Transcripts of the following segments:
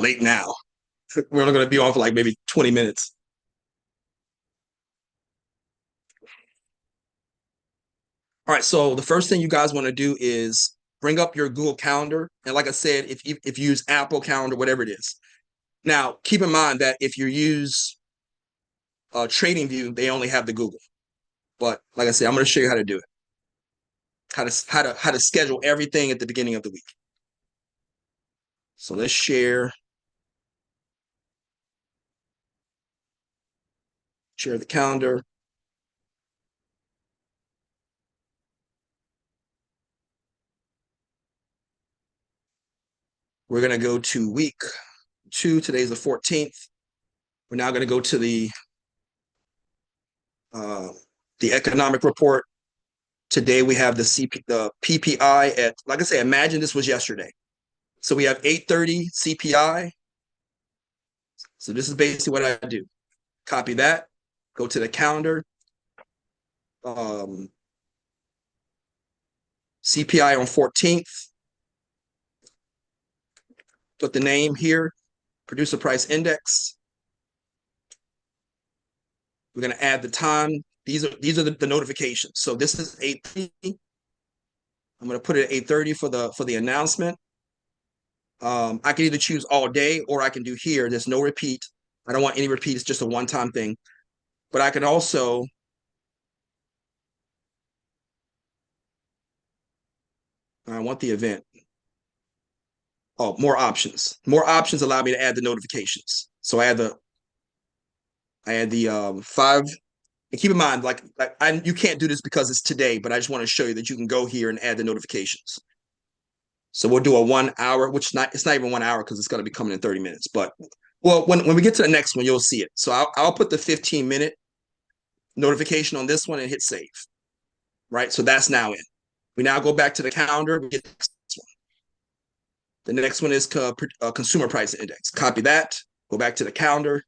late now. We're only going to be on for like maybe 20 minutes. All right, so the first thing you guys want to do is bring up your Google Calendar. And like I said, if you use Apple Calendar, whatever it is. Now, keep in mind that if you use TradingView, they only have the Google. But like I said, I'm going to show you how to do it. How to schedule everything at the beginning of the week. So let's share the calendar. We're going to go to week 2. Today's the 14th. We're now going to go to the economic report. Today we have the PPI at, like I say, imagine this was yesterday. So we have 8:30 CPI. So this is basically what I do. Copy that, go to the calendar. CPI on 14th. Put the name here, producer price index. We're going to add the time. These are the notifications. So this is 8:30. I'm going to put it at 8:30 for the announcement. I can either choose all day or I can do here. There's no repeat. I don't want any repeat. It's just a one-time thing. But I can also I want the event. Oh, more options. More options allow me to add the notifications. So I add the 5. And keep in mind, you can't do this because it's today, but I just want to show you that you can go here and add the notifications. So we'll do a 1 hour, it's not even 1 hour because it's going to be coming in 30 minutes. But well, when we get to the next one, you'll see it. So I'll put the 15-minute notification on this one and hit save. Right. So that's now in. We now go back to the calendar. We get the next one. The next one is consumer price index. Copy that. Go back to the calendar.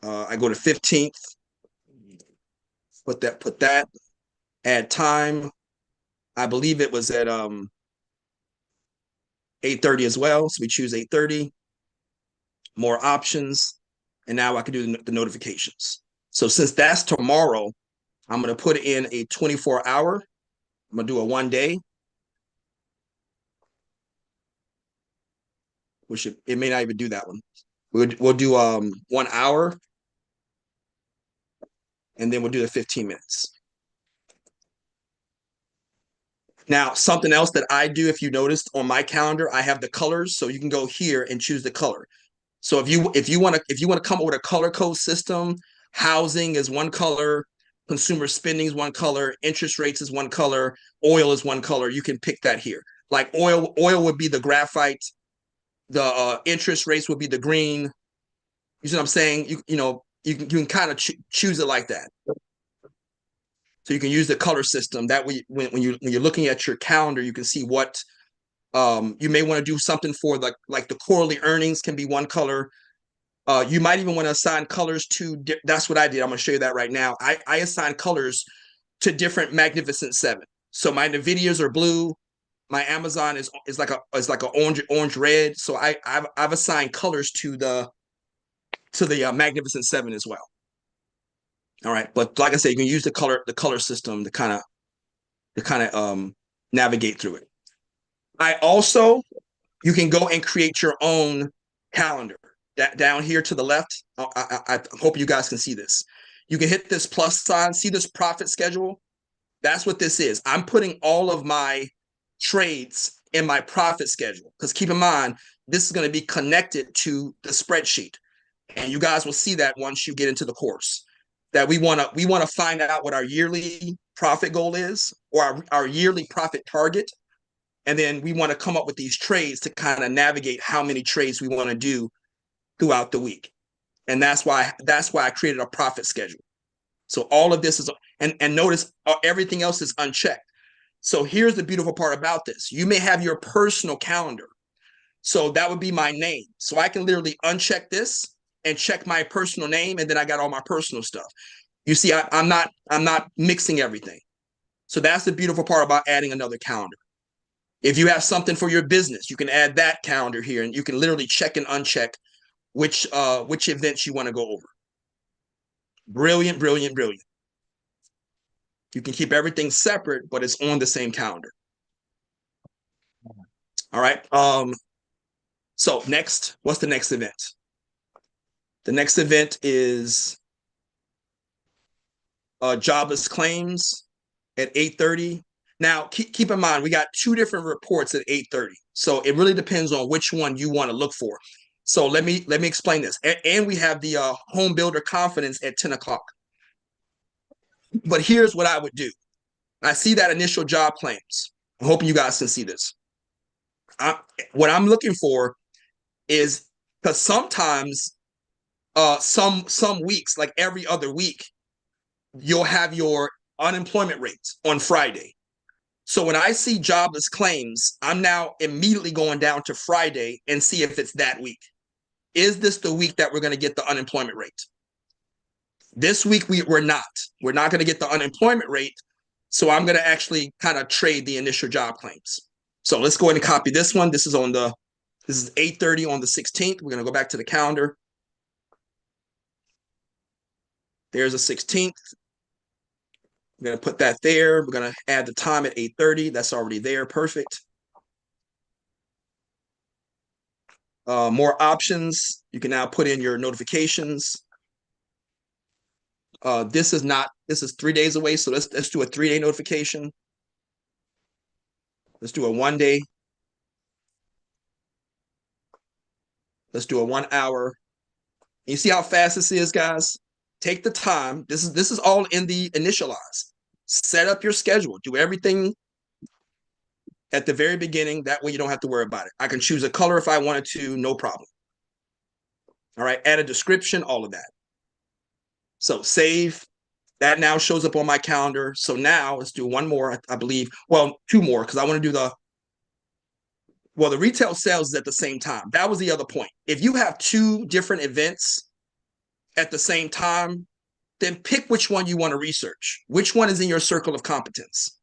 I go to 15th. Put that. Add time. I believe it was at 8:30 as well. So we choose 8:30. More options. And now I can do the notifications. So since that's tomorrow, I'm going to put in a 24-hour. I'm going to do a 1 day. It may not even do that one. We'll do 1 hour. And then we'll do the 15 minutes. Now, something else that I do, if you noticed on my calendar, I have the colors. So you can go here and choose the color. So if you want to come up with a color code system, housing is one color, consumer spending is one color, interest rates is one color, oil is one color. You can pick that here. Like oil would be the graphite, the interest rates would be the green. You see what I'm saying? You can kind of choose it like that. So you can use the color system. That way, when you're looking at your calendar, you can see what you may want to do something for like the quarterly earnings can be one color. You might even want to assign colors to. That's what I did. I'm going to show you that right now. I assign colors to different Magnificent 7. So my Nvidias are blue. My Amazon is like a orange red. So I've assigned colors to the Magnificent 7 as well. All right, but like I said, you can use the color system to kind of navigate through it. You can go and create your own calendar. That down here to the left, I hope you guys can see this. You can hit this plus sign. See this profit schedule? That's what this is. I'm putting all of my trades in my profit schedule because keep in mind, this is going to be connected to the spreadsheet. And you guys will see that once you get into the course. That we want to find out what our yearly profit goal is or our yearly profit target. And then we want to come up with these trades to kind of navigate how many trades we want to do throughout the week. And that's why I created a profit schedule. So all of this is, and notice everything else is unchecked. So here's the beautiful part about this. You may have your personal calendar. So that would be my name. So I can literally uncheck this and check my personal name, and then I got all my personal stuff. You see, I'm not mixing everything. So that's the beautiful part about adding another calendar. If you have something for your business, you can add that calendar here, and you can literally check and uncheck which events you want to go over. Brilliant, brilliant, brilliant. You can keep everything separate, but it's on the same calendar. All right. So next, what's the next event? The next event is jobless claims at 8:30. Now, keep in mind, we got two different reports at 8:30. So it really depends on which one you want to look for. So let me explain this. And we have the home builder confidence at 10 o'clock. But here's what I would do. I see that initial job claims. I'm hoping you guys can see this. What I'm looking for is, because sometimes some weeks, like every other week, you'll have your unemployment rate on Friday. So when I see jobless claims, I'm now immediately going down to Friday and see if it's that week. Is this the week that we're going to get the unemployment rate? This week we're not. We're not going to get the unemployment rate. So I'm going to actually kind of trade the initial job claims. So let's go ahead and copy this one. This is 8:30 on the 16th. We're going to go back to the calendar. There's a 16th. We're going to put that there. We're going to add the time at 8:30. That's already there. Perfect. More options. You can now put in your notifications. This is 3 days away. So let's do a 3-day notification. Let's do a 1 day. Let's do a 1 hour. You see how fast this is, guys? Take the time. This is all in the initialize. Set up your schedule. Do everything at the very beginning. That way you don't have to worry about it. I can choose a color if I wanted to, no problem. All right, add a description, all of that. So save. That now shows up on my calendar. So now let's do one more, I believe. Well, two more, because I want to do the retail sales is at the same time. That was the other point. If you have two different events at the same time, then pick which one you want to research. Which one is in your circle of competence?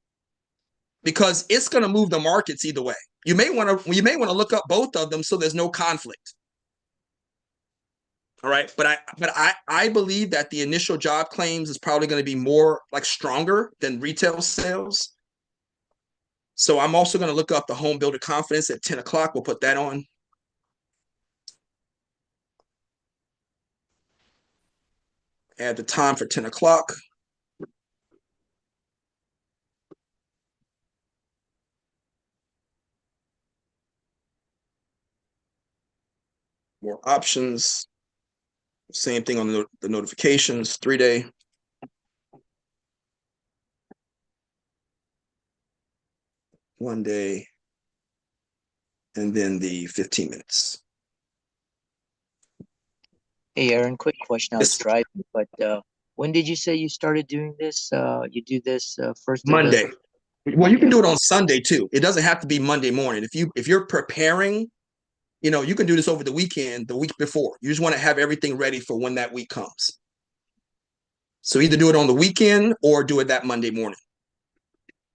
Because it's going to move the markets either way. You may want to look up both of them so there's no conflict. All right, but I believe that the initial job claims is probably going to be more like stronger than retail sales. So I'm also going to look up the home builder confidence at 10 o'clock. We'll put that on. Add the time for 10 o'clock. More options. Same thing on the notifications, 3-day. One day. And then the 15 minutes. Hey, Aaron, quick question. I was driving, but when did you say you started doing this? You do this first Monday. Well, you can do it on Sunday too. It doesn't have to be Monday morning. If you're preparing, you can do this over the weekend, the week before. You just want to have everything ready for when that week comes. So either do it on the weekend or do it that Monday morning.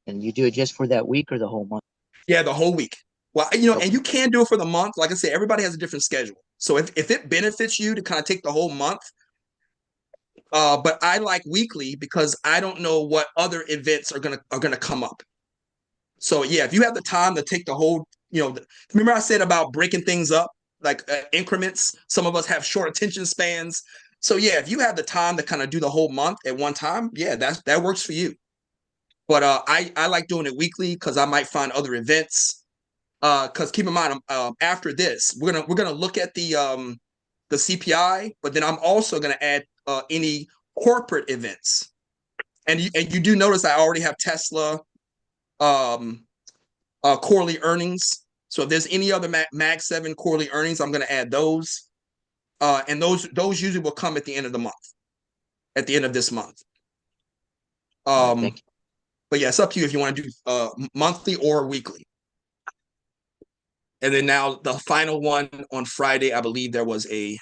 And you do it just for that week or the whole month? Yeah, the whole week. Well, okay. And you can do it for the month. Like I said, everybody has a different schedule. So if it benefits you to kind of take the whole month, but I like weekly because I don't know what other events are gonna come up. So yeah, if you have the time to take the whole, remember I said about breaking things up, like increments. Some of us have short attention spans. So yeah, if you have the time to kind of do the whole month at one time, yeah, that works for you. But I like doing it weekly because I might find other events. Because keep in mind, after this, we're gonna look at the CPI, but then I'm also gonna add any corporate events. And you do notice I already have Tesla quarterly earnings. So if there's any other Mag 7 quarterly earnings, I'm gonna add those. And those usually will come at the end of the month, at the end of this month. But yeah, it's up to you if you want to do monthly or weekly. And then now the final one on Friday, I believe there was a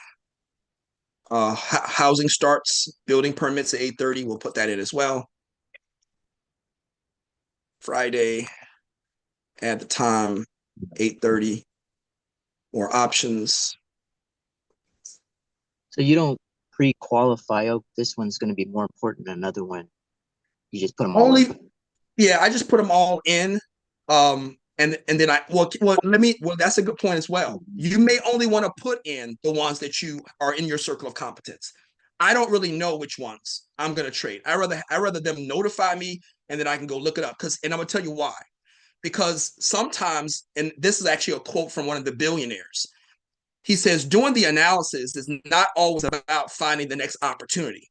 housing starts, building permits at 8:30. We'll put that in as well. Friday. Add the time, 8:30, or options. So you don't pre-qualify, oh, this one's going to be more important than another one. You just put them all in. Only, yeah, I just put them all in. And then well, that's a good point as well. You may only want to put in the ones that you are in your circle of competence. I don't really know which ones I'm gonna trade. I rather them notify me and then I can go look it up. And I'm gonna tell you why. Because sometimes, and this is actually a quote from one of the billionaires. He says, doing the analysis is not always about finding the next opportunity.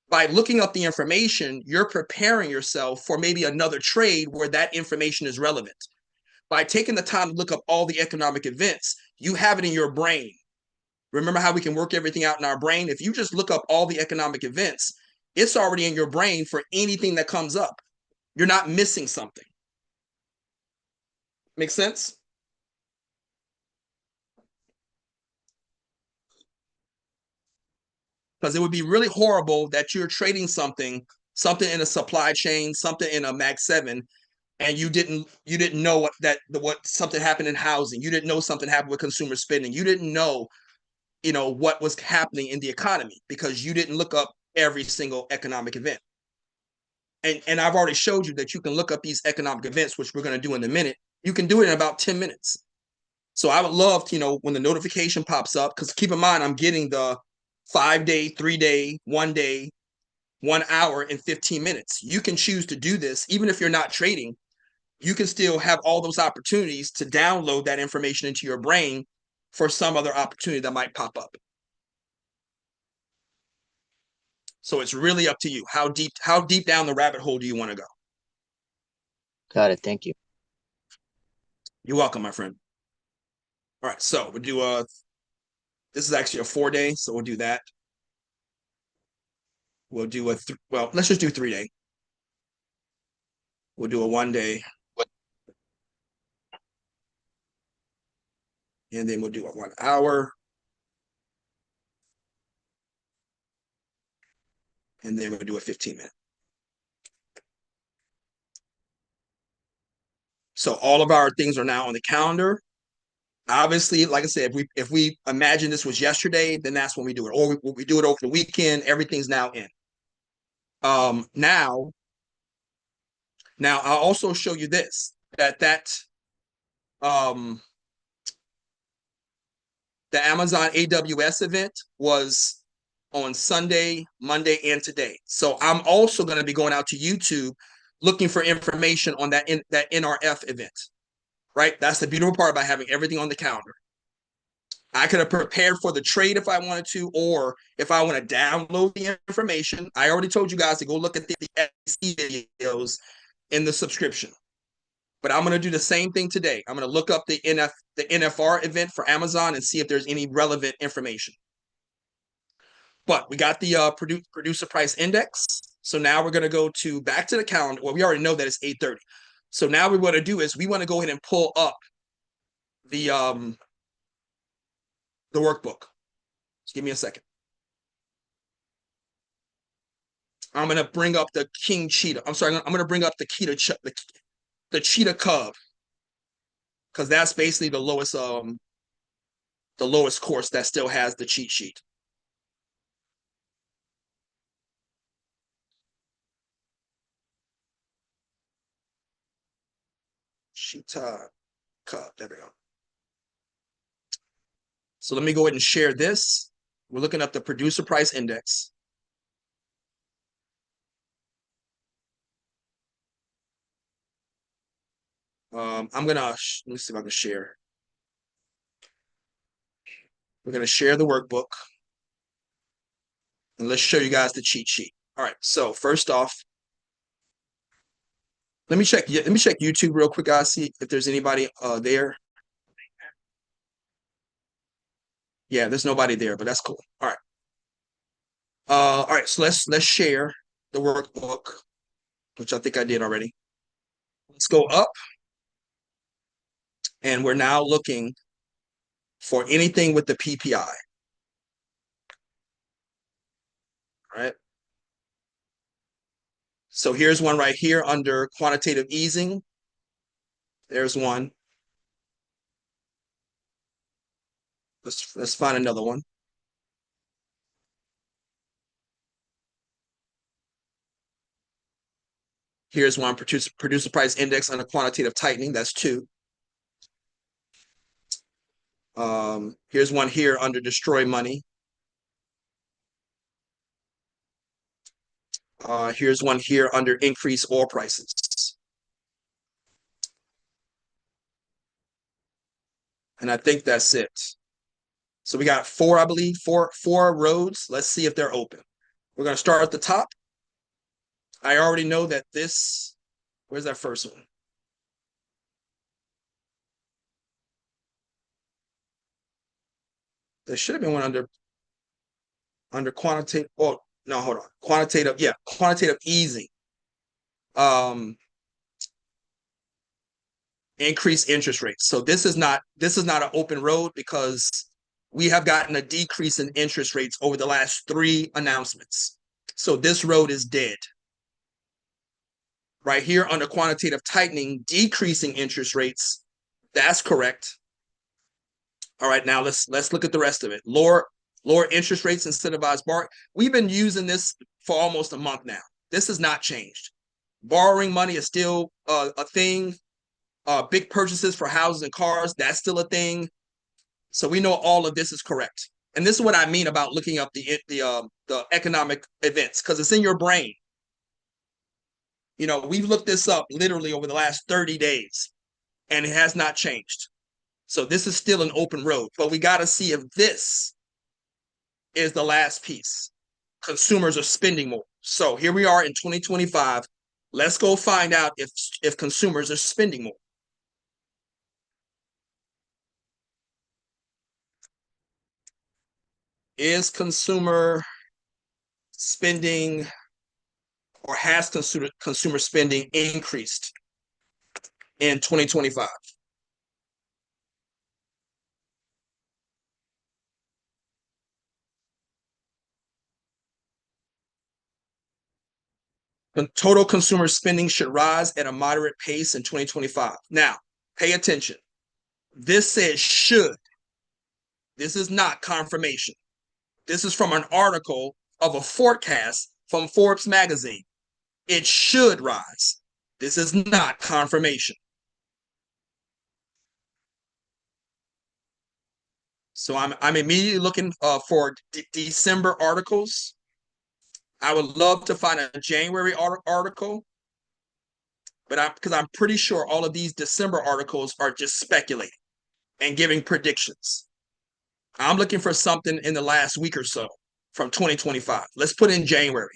By looking up the information, you're preparing yourself for maybe another trade where that information is relevant. By taking the time to look up all the economic events, you have it in your brain. Remember how we can work everything out in our brain? If you just look up all the economic events, it's already in your brain for anything that comes up. You're not missing something. Make sense? Because it would be really horrible that you're trading something in a supply chain, something in a Mag 7, and you didn't know what something happened in housing. You didn't know something happened with consumer spending. You didn't know, what was happening in the economy because you didn't look up every single economic event. And I've already showed you that you can look up these economic events, which we're going to do in a minute. You can do it in about 10 minutes. So I would love to, when the notification pops up, because keep in mind, I'm getting the 5 day, 3 day, 1 day, 1 hour, and 15 minutes. You can choose to do this, even if you're not trading. You can still have all those opportunities to download that information into your brain for some other opportunity that might pop up. So it's really up to you. How deep down the rabbit hole do you want to go? Got it. Thank you. You're welcome, my friend. All right, so we'll do this is actually a 4 day, so we'll do that. We'll do well, let's just do 3 day. We'll do a 1 day, and then we'll do a 1 hour, and then we'll do a 15 minute. So all of our things are now on the calendar. Obviously, like I said, if we imagine this was yesterday, then that's when we do it. Or we do it over the weekend. Everything's now in. Now I'll also show you this um the Amazon AWS event was on Sunday, Monday, and today. So I'm also going to be going out to YouTube looking for information on that NRF event. Right? That's the beautiful part about having everything on the calendar. I could have prepared for the trade if I wanted to, or if I want to download the information. I already told you guys to go look at the SEC videos in the subscription. But I'm going to do the same thing today. I'm going to look up the NFR event for Amazon and see if there's any relevant information. But we got the producer price index. So now we're going to go back to the calendar. Well, we already know that it's 8:30. So now what we want to do is we want to go ahead and pull up the workbook. Just give me a second. I'm going to bring up the King Cheetah. I'm sorry, I'm going to bring up the Cheetah Cub, because that's basically the lowest course that still has the cheat sheet. Cheetah Cub. There we go. So let me go ahead and share this. We're looking at the producer price index. I'm gonna let me see if I can share. We're gonna share the workbook, and let's show you guys the cheat sheet. All right. So first off, let me check YouTube real quick, guys. See if there's anybody there. Yeah, there's nobody there, but that's cool. All right. All right. So let's share the workbook, which I think I did already. Let's go up, and we're now looking for anything with the PPI. All right. So here's one right here under quantitative easing. There's one. Let's find another one. Here's one, producer price index under quantitative tightening. That's two. Here's one here under destroy money. Here's one here under increase oil prices. And I think that's it. So we got four, I believe, four roads. Let's see if they're open. We're going to start at the top. I already know that this, where's that first one? There should have been one under quantitative. Oh, no, hold on. Quantitative, yeah, quantitative easing. Increase interest rates. So this is not an open road because we have gotten a decrease in interest rates over the last 3 announcements. So this road is dead. Right here under quantitative tightening, decreasing interest rates. That's correct. All right, now let's look at the rest of it. Lower interest rates, incentivized borrowing. We've been using this for almost a month now. This has not changed. Borrowing money is still a thing. Big purchases for houses and cars, that's still a thing. So we know all of this is correct. And this is what I mean about looking up the economic events, because it's in your brain. You know, we've looked this up literally over the last 30 days, and it has not changed. So this is still an open road, but we got to see if this is the last piece. Consumers are spending more. So here we are in 2025. Let's go find out if consumers are spending more. Is consumer spending, or has consumer spending increased in 2025? Total consumer spending should rise at a moderate pace in 2025. Now, pay attention. This says should. This is not confirmation. This is from an article of a forecast from Forbes magazine. It should rise. This is not confirmation. So I'm immediately looking for December articles. I would love to find a January article, but because I'm pretty sure all of these December articles are just speculating and giving predictions. I'm looking for something in the last week or so from 2025. Let's put in January.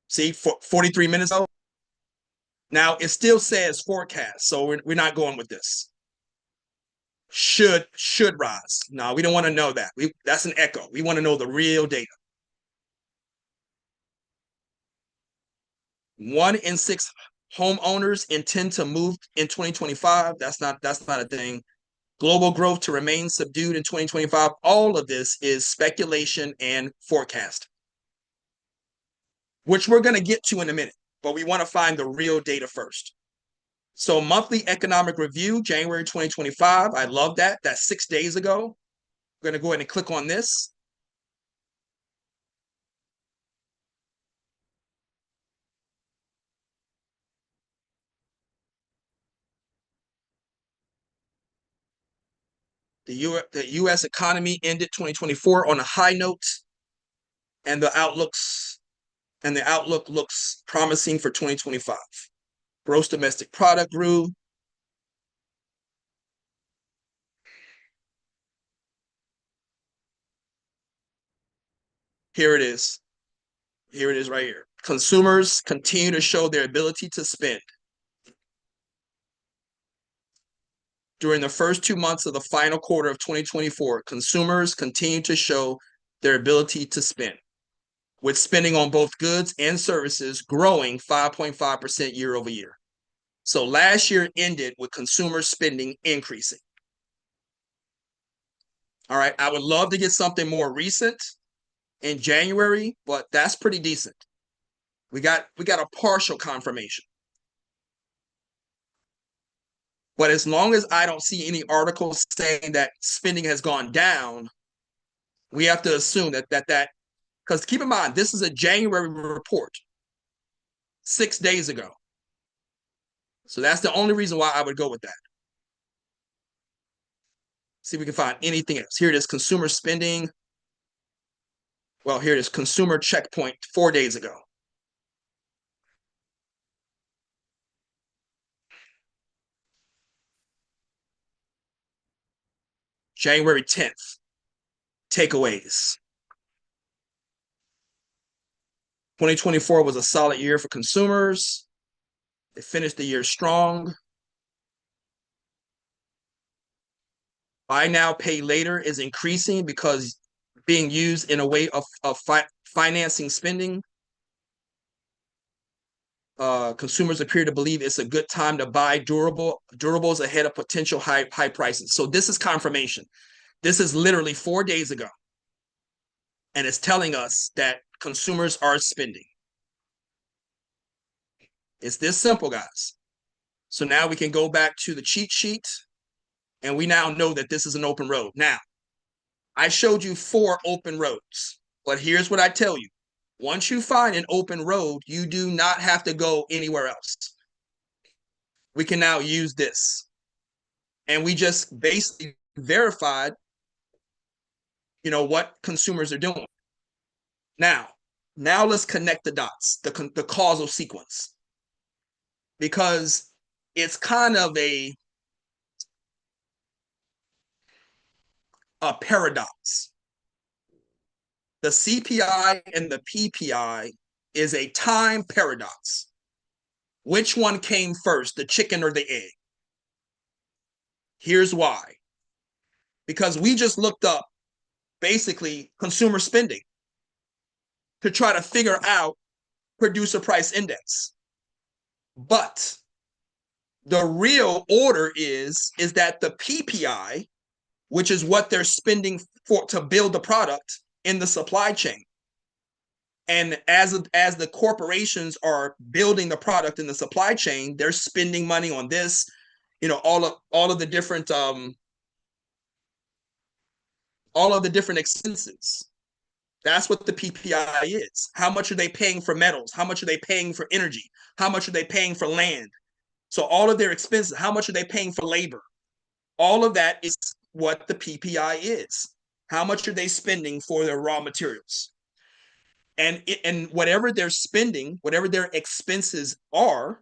See, 43 minutes ago. Now it still says forecast, so we're not going with this. Should rise. No, we don't want to know that. That's an echo. We want to know the real data. 1 in 6 homeowners intend to move in 2025. That's not a thing. Global growth to remain subdued in 2025. All of this is speculation and forecast, which we're going to get to in a minute, but we want to find the real data first. So monthly economic review, January 2025. I love that. That's 6 days ago. We're going to go ahead and click on this. The U.S. economy ended 2024 on a high note, and the outlook looks promising for 2025. Gross domestic product grew. Here it is. Here it is right here. Consumers continue to show their ability to spend. During the first 2 months of the final quarter of 2024, consumers continue to show their ability to spend, with spending on both goods and services growing 5.5% year over year. So last year ended with consumer spending increasing. All right. I would love to get something more recent in January, but that's pretty decent. We got a partial confirmation. But as long as I don't see any articles saying that spending has gone down, we have to assume that because keep in mind, this is a January report 6 days ago. So that's the only reason why I would go with that. See if we can find anything else. Here it is, consumer spending. Well, here it is, consumer checkpoint 4 days ago. January 10th, takeaways. 2024 was a solid year for consumers. They finished the year strong. Buy now, pay later is increasing because being used in a way of financing spending. Consumers appear to believe it's a good time to buy durables ahead of potential high prices. So this is confirmation. This is literally 4 days ago, and it's telling us that consumers are spending. It's this simple, guys. So now we can go back to the cheat sheet, and we now know that this is an open road. Now, I showed you 4 open roads, but here's what I tell you. Once you find an open road, you do not have to go anywhere else. We can now use this. And we just basically verified, what consumers are doing. Now let's connect the dots, the causal sequence, because it's kind of a paradox. The CPI and the PPI is a time paradox. Which one came first, the chicken or the egg? Here's why. Because we just looked up basically consumer spending to try to figure out producer price index. But the real order is that the PPI, which is what they're spending to build the product in the supply chain. And as the corporations are building the product in the supply chain, they're spending money on this, all of the different expenses. That's what the PPI is. How much are they paying for metals? How much are they paying for energy? How much are they paying for land? So all of their expenses, how much are they paying for labor? All of that is what the PPI is. How much are they spending for their raw materials? And whatever they're spending, whatever their expenses are,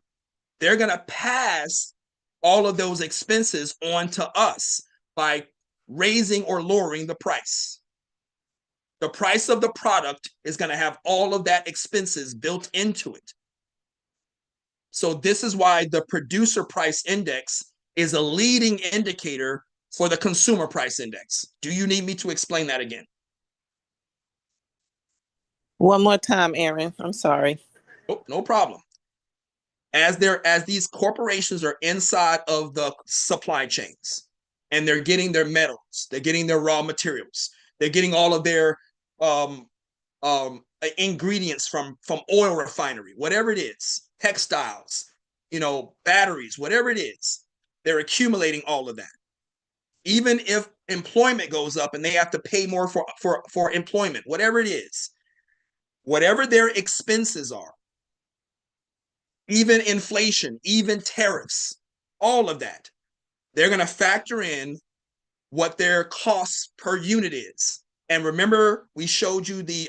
they're going to pass all of those expenses on to us by raising or lowering the price. The price of the product is going to have all of that expenses built into it. So this is why the producer price index is a leading indicator for the consumer price index. Do you need me to explain that again? One more time, Aaron. I'm sorry. Oh, no problem. As these corporations are inside of the supply chains and they're getting their metals, they're getting their raw materials, they're getting all of their ingredients from oil refinery, whatever it is, textiles, batteries, whatever it is, they're accumulating all of that. Even if employment goes up and they have to pay more for employment, whatever it is, whatever their expenses are, even inflation, even tariffs, all of that, they're going to factor in what their cost per unit is. And remember, we showed you the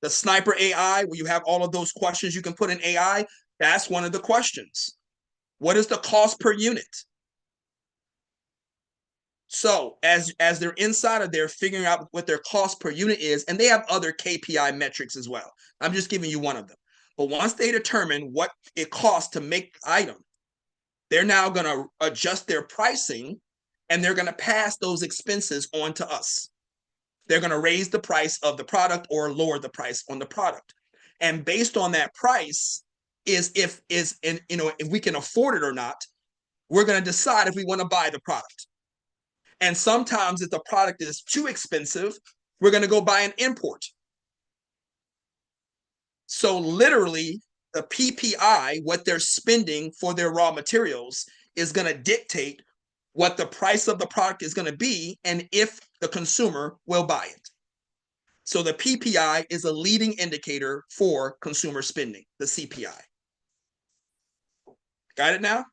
sniper AI where you have all of those questions you can put in AI. That's one of the questions. What is the cost per unit? So as they're inside of there figuring out what their cost per unit is, and they have other KPI metrics as well. I'm just giving you one of them. But once they determine what it costs to make the item, they're now going to adjust their pricing and they're going to pass those expenses on to us. They're going to raise the price of the product or lower the price on the product. And based on that price if we can afford it or not, we're going to decide if we want to buy the product. And sometimes if the product is too expensive, we're going to go buy an import. So literally, the PPI, what they're spending for their raw materials, is going to dictate what the price of the product is going to be and if the consumer will buy it. So the PPI is a leading indicator for consumer spending, the CPI. Got it now?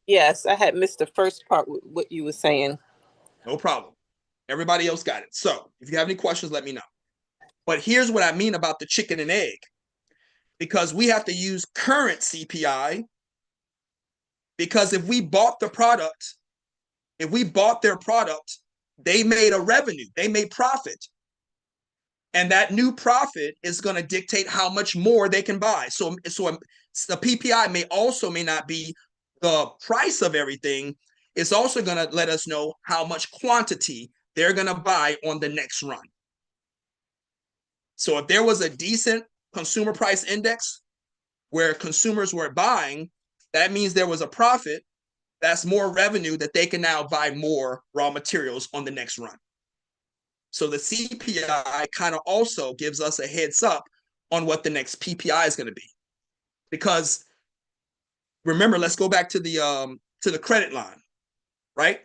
Yes, I had missed the first part with what you were saying. No problem. Everybody else got it. So if you have any questions, let me know. But here's what I mean about the chicken and egg, because we have to use current CPI, because if we bought the product, if we bought their product, they made a revenue, they made profit. And that new profit is going to dictate how much more they can buy. So the PPI may not be the price of everything. It's also going to let us know how much quantity they're going to buy on the next run. So if there was a decent consumer price index where consumers were buying, that means there was a profit. That's more revenue that they can now buy more raw materials on the next run. So the CPI kind of also gives us a heads up on what the next PPI is going to be. Because remember, let's go back to the credit line, right?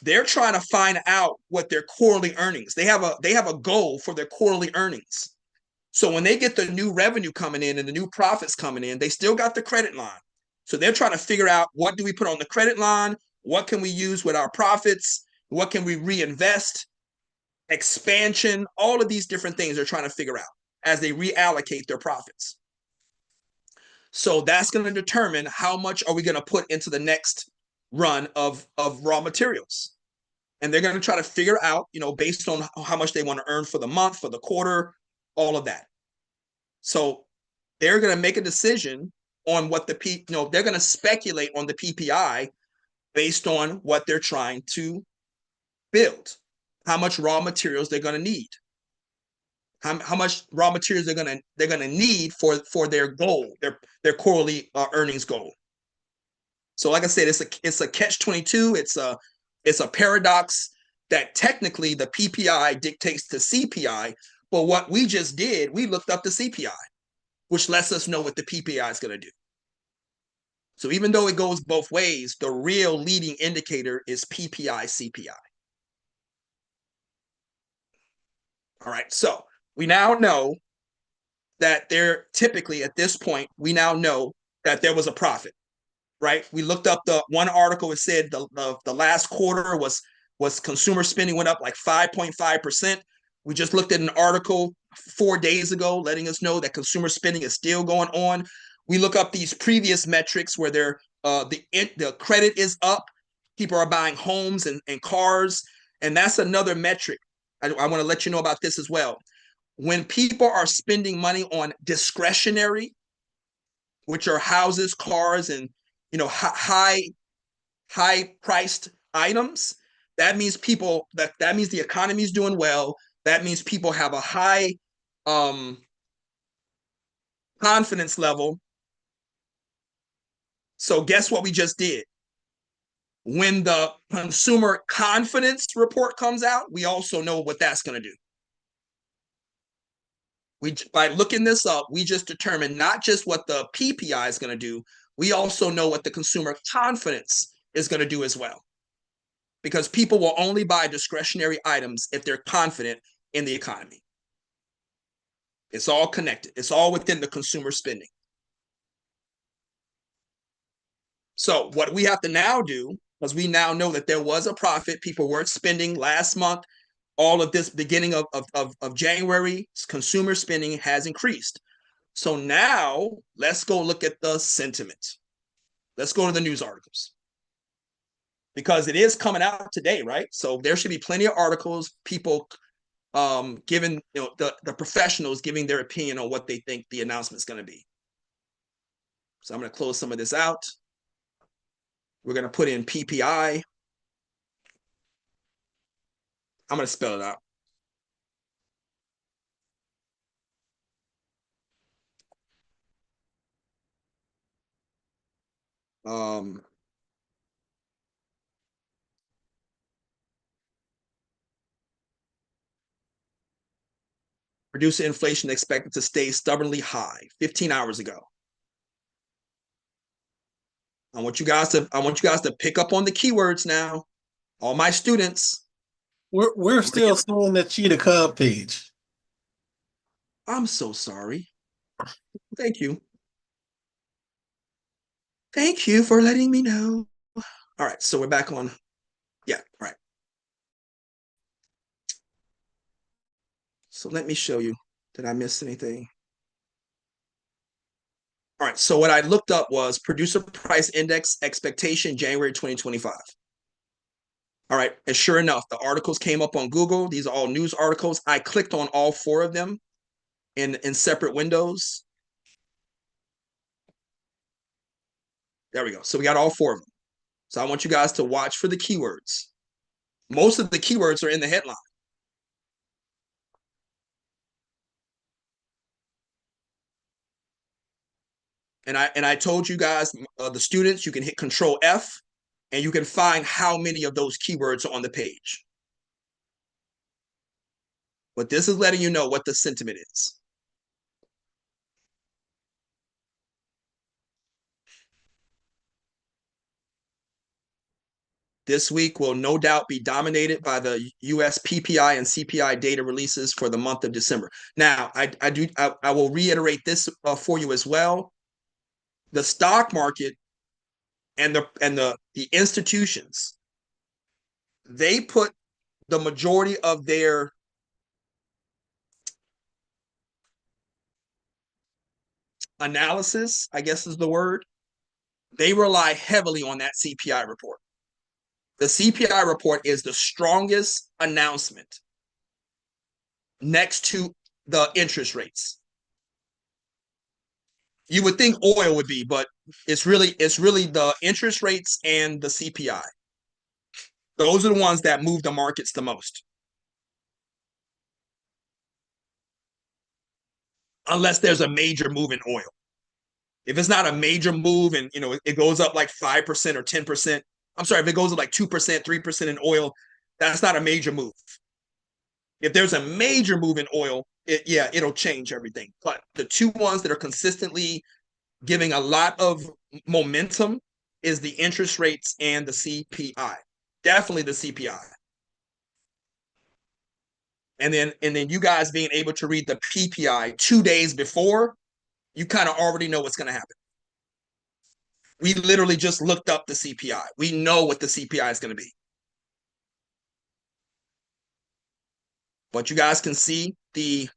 They're trying to find out what their quarterly earnings. They have a goal for their quarterly earnings. So when they get the new revenue coming in and the new profits coming in, they still got the credit line. So they're trying to figure out, what do we put on the credit line? What can we use with our profits? What can we reinvest? Expansion, all of these different things they're trying to figure out as they reallocate their profits. So that's going to determine how much are we going to put into the next run of raw materials. And they're going to try to figure out, based on how much they want to earn for the month, for the quarter, all of that. So they're going to make a decision on what they're going to speculate on the PPI based on what they're trying to build, how much raw materials they're going to need, how much raw materials they're going to need for their goal, their quarterly earnings goal. So like I said, it's a catch-22. It's a paradox that technically the PPI dictates the CPI, but what we just did, we looked up the CPI, which lets us know what the PPI is going to do. So even though it goes both ways, the real leading indicator is PPI CPI. All right, so we now know that there typically at this point, we now know that there was a profit, right? We looked up the one article, it said the last quarter was consumer spending went up like 5.5%. We just looked at an article 4 days ago letting us know that consumer spending is still going on. We look up these previous metrics where the credit is up, people are buying homes and cars, and that's another metric. I want to let you know about this as well. When people are spending money on discretionary, which are houses, cars, and high priced items, that means that means the economy is doing well. That means people have a high confidence level. So guess what we just did? When the consumer confidence report comes out, we also know what that's going to do. By looking this up, we just determined not just what the PPI is going to do, we also know what the consumer confidence is going to do as well. Because people will only buy discretionary items if they're confident in the economy. It's all connected. It's all within the consumer spending. So what we have to now do, because we now know that there was a profit, people weren't spending last month, all of this beginning of January, consumer spending has increased. So now let's go look at the sentiment. Let's go to the news articles. Because it is coming out today, right? So there should be plenty of articles, people giving, the professionals giving their opinion on what they think the announcement is going to be. So I'm going to close some of this out. We're going to put in PPI. I'm going to spell it out. Producer inflation expected to stay stubbornly high 15 hours ago. I want you guys to pick up on the keywords now. All my students. We're still seeing the Cheetah Cub page. I'm so sorry. Thank you. Thank you for letting me know. All right, so we're back on. Yeah, all right. So let me show you. Did I miss anything? All right, so what I looked up was producer price index expectation January 2025. All right, and sure enough, the articles came up on Google. These are all news articles. I clicked on all 4 of them in separate windows. There we go. So we got all 4 of them. So I want you guys to watch for the keywords. Most of the keywords are in the headline. And I told you guys, the students, you can hit Control F and you can find how many of those keywords are on the page. But this is letting you know what the sentiment is. This week will no doubt be dominated by the US PPI and CPI data releases for the month of December. Now, I will reiterate this for you as well. The stock market and the institutions, they put the majority of their analysis, I guess is the word, they rely heavily on that CPI report. The CPI report is the strongest announcement next to the interest rates. You would think oil would be, but it's really the interest rates and the CPI. Those are the ones that move the markets the most. Unless there's a major move in oil. If it's not a major move and it goes up like 5% or 10%, I'm sorry, if it goes up like 2%, 3% in oil, that's not a major move. If there's a major move in oil, it'll change everything. But the 2 ones that are consistently giving a lot of momentum is the interest rates and the CPI. Definitely the CPI. And then you guys being able to read the PPI 2 days before, you kind of already know what's going to happen. We literally just looked up the CPI. We know what the CPI is going to be. But you guys can see the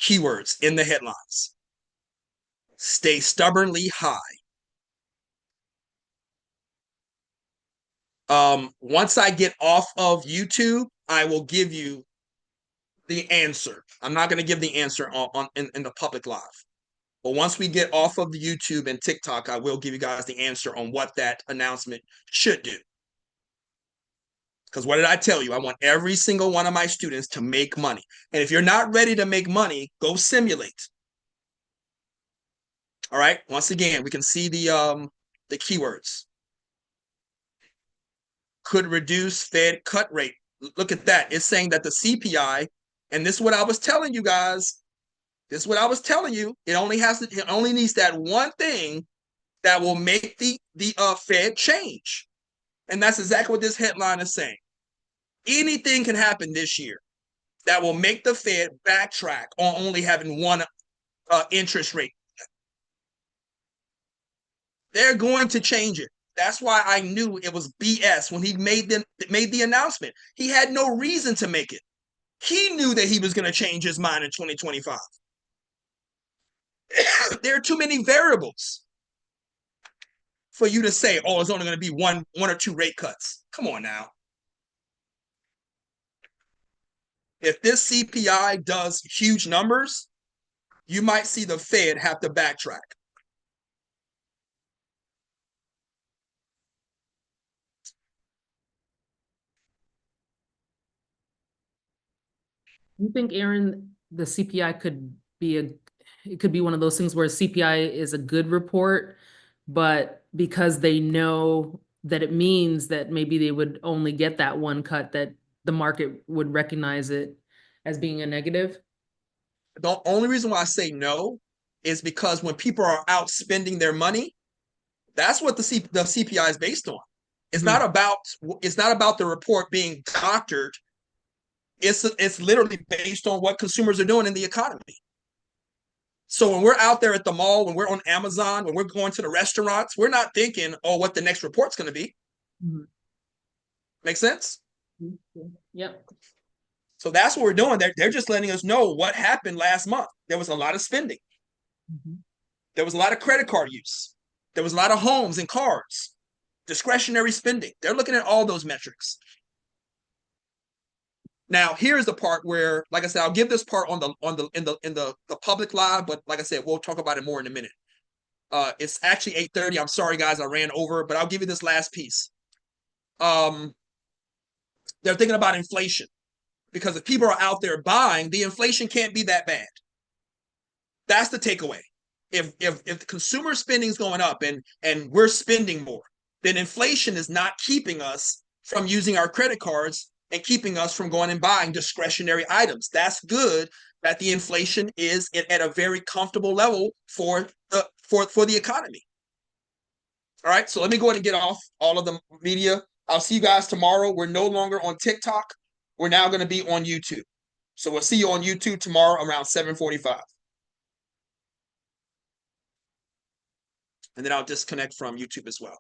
keywords in the headlines. Stay stubbornly high. Once I get off of YouTube, I will give you the answer. I'm not going to give the answer in the public live. But once we get off of the YouTube and TikTok, I will give you guys the answer on what that announcement should do. Because what did I tell you? I want every single one of my students to make money. And if you're not ready to make money, go simulate. All right. Once again, we can see the keywords. Could reduce Fed cut rate. Look at that. It's saying that the CPI, and this is what I was telling you guys. This is what I was telling you. It only needs that one thing that will make the Fed change. And that's exactly what this headline is saying. Anything can happen this year that will make the Fed backtrack on only having one interest rate. They're going to change it. That's why I knew it was BS when he made the announcement. He had no reason to make it. He knew that he was going to change his mind in 2025. There are too many variables for you to say, oh, it's only going to be one or 2 rate cuts. Come on now. If this CPI does huge numbers, you might see the Fed have to backtrack. You think, Aaron, the CPI could be it could be one of those things where CPI is a good report, but because they know that it means that maybe they would only get that one cut, that the market would recognize it as being a negative? The only reason why I say no is because when people are out spending their money, that's what the CPI is based on. It's not about the report being doctored. It's literally based on what consumers are doing in the economy. So when we're out there at the mall, when we're on Amazon, when we're going to the restaurants, we're not thinking, oh, what the next report's going to be. Mhm. Make sense? Yep. So that's what we're doing. They're just letting us know what happened last month. There was a lot of spending. Mhm. There was a lot of credit card use. There was a lot of homes and cars, discretionary spending. They're looking at all those metrics. Now, here's the part where, like I said, I'll give this part in the public live, but like I said, we'll talk about it more in a minute. It's actually 8:30. I'm sorry, guys, I ran over, but I'll give you this last piece. They're thinking about inflation, because if people are out there buying, the inflation can't be that bad. That's the takeaway. If the consumer spending is going up and we're spending more, then inflation is not keeping us from using our credit cards and keeping us from going and buying discretionary items. That's good that the inflation is at a very comfortable level for the economy. All right, so let me go ahead and get off all of the media. I'll see you guys tomorrow. We're no longer on TikTok. We're now going to be on YouTube. So we'll see you on YouTube tomorrow around 7:45. And then I'll disconnect from YouTube as well.